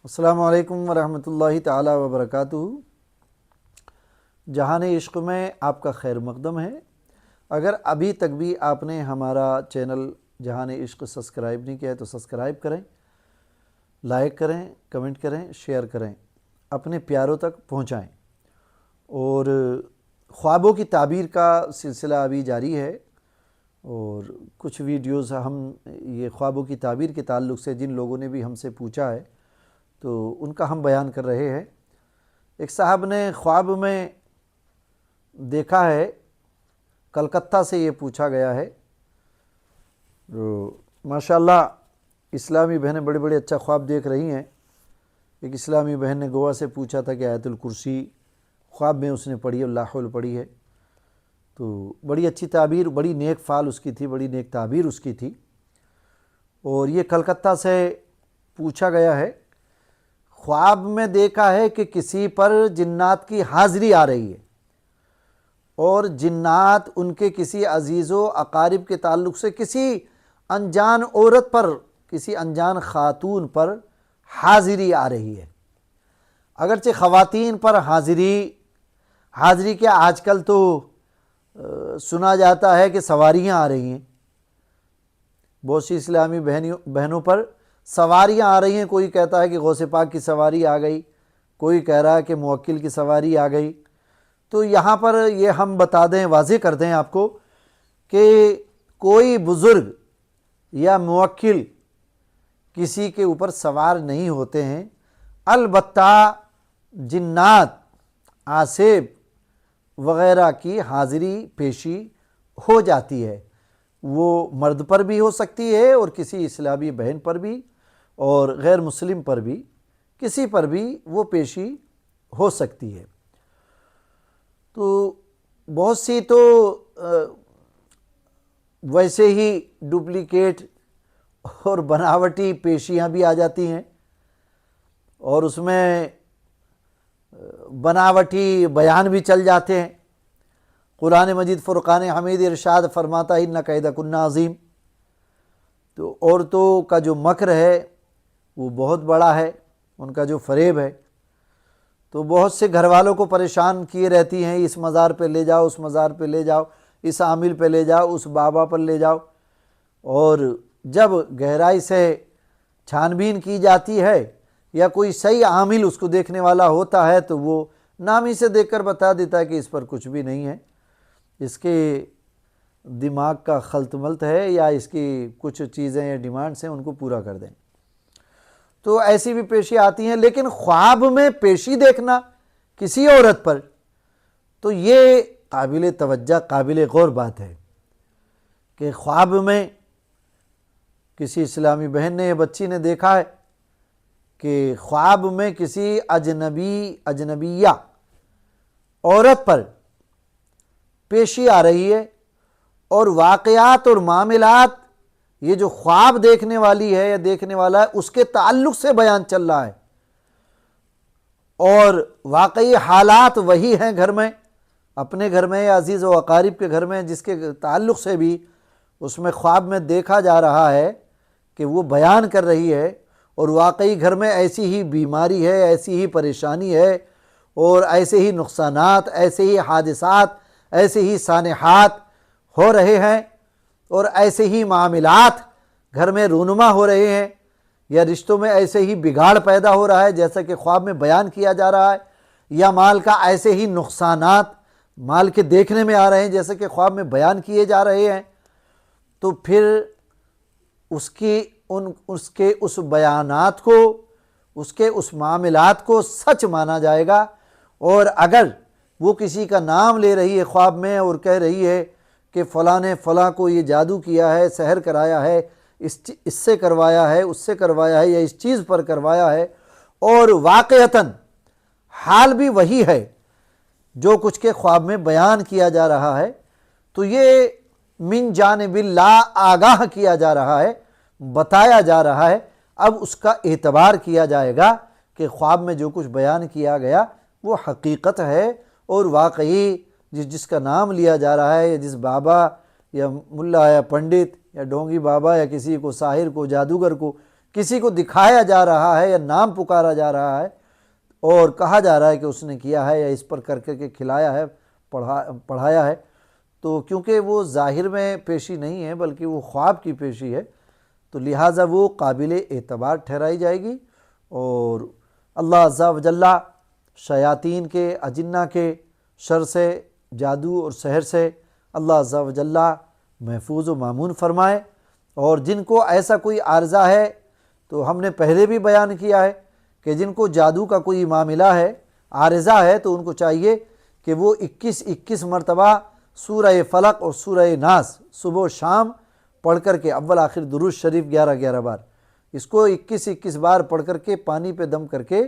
السلام علیکم ورحمۃ اللہ تعالی وبرکاتہ۔ جہان عشق میں آپ کا خیر مقدم ہے۔ اگر ابھی تک بھی آپ نے ہمارا چینل جہان عشق سبسکرائب نہیں کیا ہے تو سبسکرائب کریں، لائک کریں، کمنٹ کریں، شیئر کریں، اپنے پیاروں تک پہنچائیں۔ اور خوابوں کی تعبیر کا سلسلہ ابھی جاری ہے، اور کچھ ویڈیوز ہم یہ خوابوں کی تعبیر کے تعلق سے جن لوگوں نے بھی ہم سے پوچھا ہے تو ان کا ہم بیان کر رہے ہیں۔ ایک صاحب نے خواب میں دیکھا ہے، کلکتہ سے یہ پوچھا گیا ہے، ماشاءاللہ اسلامی بہنیں بڑے بڑے اچھا خواب دیکھ رہی ہیں۔ ایک اسلامی بہن نے گوا سے پوچھا تھا کہ آیت الکرسی خواب میں اس نے پڑھی، اللہ حول پڑھی ہے، تو بڑی اچھی تعبیر، بڑی نیک فعل اس کی تھی، بڑی نیک تعبیر اس کی تھی۔ اور یہ کلکتہ سے پوچھا گیا ہے، خواب میں دیکھا ہے کہ کسی پر جنات کی حاضری آ رہی ہے، اور جنات ان کے کسی عزیز و اقارب کے تعلق سے کسی انجان عورت پر، کسی انجان خاتون پر حاضری آ رہی ہے۔ اگرچہ خواتین پر حاضری کے آج کل تو سنا جاتا ہے کہ سواریاں آ رہی ہیں، بہت سی اسلامی بہنوں پر سواریاں آ رہی ہیں۔ کوئی کہتا ہے کہ غوث پاک کی سواری آ گئی، کوئی کہہ رہا ہے کہ موکل کی سواری آ گئی۔ تو یہاں پر یہ ہم بتا دیں، واضح کر دیں آپ کو کہ کوئی بزرگ یا موکل کسی کے اوپر سوار نہیں ہوتے ہیں، البتہ جنات، عاصب وغیرہ کی حاضری پیشی ہو جاتی ہے۔ وہ مرد پر بھی ہو سکتی ہے اور کسی اسلامی بہن پر بھی، اور غیر مسلم پر بھی، کسی پر بھی وہ پیشی ہو سکتی ہے۔ تو بہت سی تو ویسے ہی ڈپلیکیٹ اور بناوٹی پیشیاں بھی آ جاتی ہیں، اور اس میں بناوٹی بیان بھی چل جاتے ہیں۔ قرآن مجید فرقان حمید ارشاد فرماتا ہے ان کیدکن عظیم، تو عورتوں کا جو مکر ہے وہ بہت بڑا ہے، ان کا جو فریب ہے، تو بہت سے گھر والوں کو پریشان کیے رہتی ہیں، اس مزار پہ لے جاؤ، اس مزار پہ لے جاؤ، اس عامل پہ لے جاؤ، اس بابا پر لے جاؤ۔ اور جب گہرائی سے چھان بین کی جاتی ہے یا کوئی صحیح عامل اس کو دیکھنے والا ہوتا ہے تو وہ نامی سے دیکھ کر بتا دیتا ہے کہ اس پر کچھ بھی نہیں ہے، اس کے دماغ کا خلط ملط ہے، یا اس کی کچھ چیزیں یا ڈیمانڈس ہیں ان کو پورا کر دیں۔ تو ایسی بھی پیشی آتی ہیں، لیکن خواب میں پیشی دیکھنا کسی عورت پر، تو یہ قابل توجہ، قابل غور بات ہے کہ خواب میں کسی اسلامی بہن نے یا بچی نے دیکھا ہے کہ خواب میں کسی اجنبیہ عورت پر پیشی آ رہی ہے، اور واقعات اور معاملات یہ جو خواب دیکھنے والی ہے یا دیکھنے والا ہے اس کے تعلق سے بیان چل رہا ہے، اور واقعی حالات وہی ہیں گھر میں، اپنے گھر میں یا عزیز و اقارب کے گھر میں، جس کے تعلق سے بھی اس میں خواب میں دیکھا جا رہا ہے کہ وہ بیان کر رہی ہے، اور واقعی گھر میں ایسی ہی بیماری ہے، ایسی ہی پریشانی ہے، اور ایسے ہی نقصانات، ایسے ہی حادثات، ایسے ہی سانحات ہو رہے ہیں، اور ایسے ہی معاملات گھر میں رونما ہو رہے ہیں، یا رشتوں میں ایسے ہی بگاڑ پیدا ہو رہا ہے جیسا کہ خواب میں بیان کیا جا رہا ہے، یا مال کا ایسے ہی نقصانات مال کے دیکھنے میں آ رہے ہیں جیسے کہ خواب میں بیان کیے جا رہے ہیں، تو پھر اس کے اس بیانات کو، اس کے اس معاملات کو سچ مانا جائے گا۔ اور اگر وہ کسی کا نام لے رہی ہے خواب میں اور کہہ رہی ہے کہ فلاں نے فلاں کو یہ جادو کیا ہے، سحر کرایا ہے، اس سے کروایا ہے، اس سے کروایا ہے، یا اس چیز پر کروایا ہے، اور واقعتاً حال بھی وہی ہے جو کچھ کے خواب میں بیان کیا جا رہا ہے، تو یہ من جانب اللہ آگاہ کیا جا رہا ہے، بتایا جا رہا ہے۔ اب اس کا اعتبار کیا جائے گا کہ خواب میں جو کچھ بیان کیا گیا وہ حقیقت ہے، اور واقعی جس کا نام لیا جا رہا ہے، یا جس بابا یا ملا یا پنڈت یا ڈونگی بابا یا کسی کو، ساحر کو، جادوگر کو کسی کو دکھایا جا رہا ہے یا نام پکارا جا رہا ہے اور کہا جا رہا ہے کہ اس نے کیا ہے یا اس پر کر کے کھلایا ہے، پڑھایا ہے، تو کیونکہ وہ ظاہر میں پیشی نہیں ہے بلکہ وہ خواب کی پیشی ہے، تو لہٰذا وہ قابل اعتبار ٹھہرائی جائے گی، اور اللہ عز و جل شیاطین کے، اجنہ کے شر سے، جادو اور سحر سے اللہ عز و جل محفوظ و مامون فرمائے۔ اور جن کو ایسا کوئی عارضہ ہے تو ہم نے پہلے بھی بیان کیا ہے کہ جن کو جادو کا کوئی معاملہ ہے، عارضہ ہے، تو ان کو چاہیے کہ وہ 21 مرتبہ سورہ فلق اور سورہ ناس صبح و شام پڑھ کر کے، اول آخر درود شریف 11 بار، اس کو 21 بار پڑھ کر کے پانی پہ دم کر کے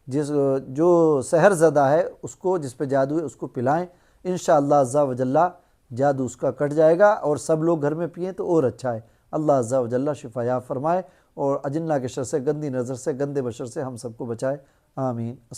جو سحر زدہ ہے اس کو، جس پہ جادو ہے، اس کو پلائیں، انشاءاللہ عز و جل جادو اس کا کٹ جائے گا، اور سب لوگ گھر میں پئیں تو اور اچھا ہے۔ اللہ عز و جل شفا یاب فرمائے اور اجنہ کے شر سے، گندی نظر سے، گندے بشر سے ہم سب کو بچائے، آمین۔